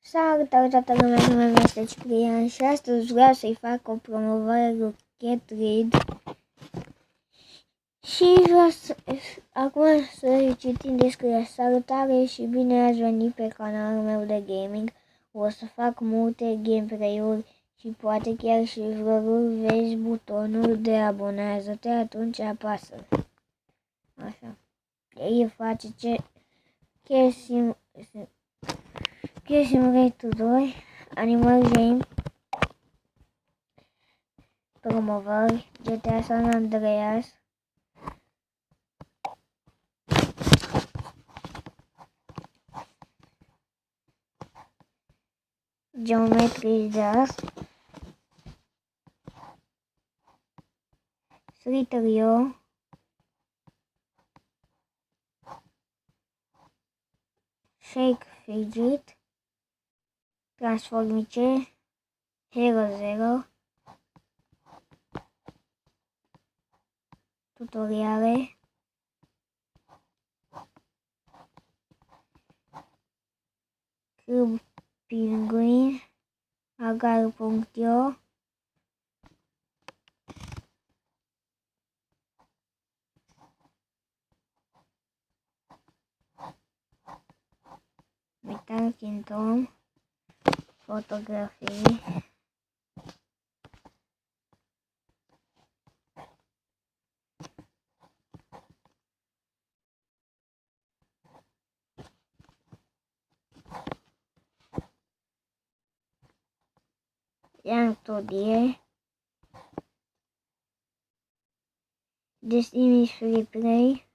Salutare toată lumea, numele meu este Ciprian și astăzi vreau să-i fac o promovare lui Cat Red. Și vreau acum să citim descrierea. Salutare și bine ați venit pe canalul meu de gaming. O să fac multe gameplay-uri și poate chiar și vloguri. Vezi butonul de abonează-te, atunci apasă. Așa. El face Cat Simulator 2, Animal Game, promovări, GTA San Andreas, Geometry Dash, Rio, Shake Fidget, Transformice, Hero Zero, tutoriale, Club Penguin, agar.io, Metal Kingdom, fotografii, Young Todie, Destiny Free Play,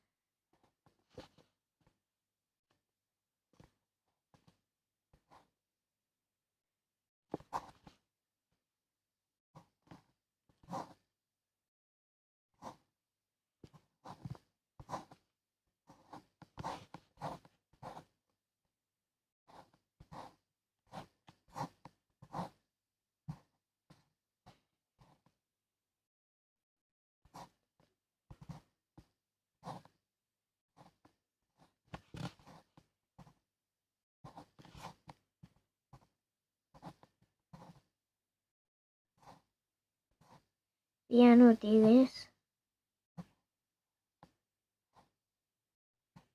Piano Tigres,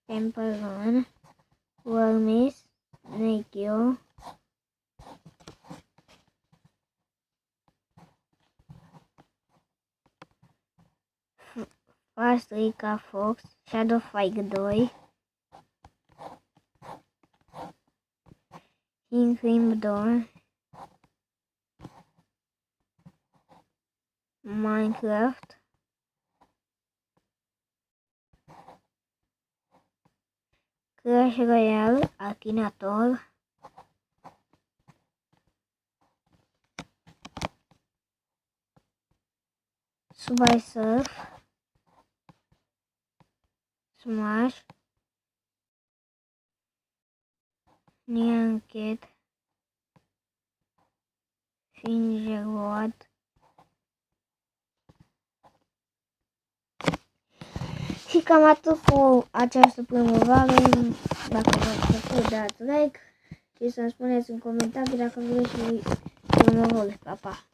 Temple Run, Wormies, Nekio, Fast Rica Fox, Shadow Fight 2, Incrim Dawn, Minecraft, Clash Royale, Akinator, Subway Surf, Smash, Neon Cat, Finger World. Și cam atât cu această promovare. Dacă v-ați plăcut, dați like și să-mi spuneți în comentarii dacă vreți și promovări. Pa, pa!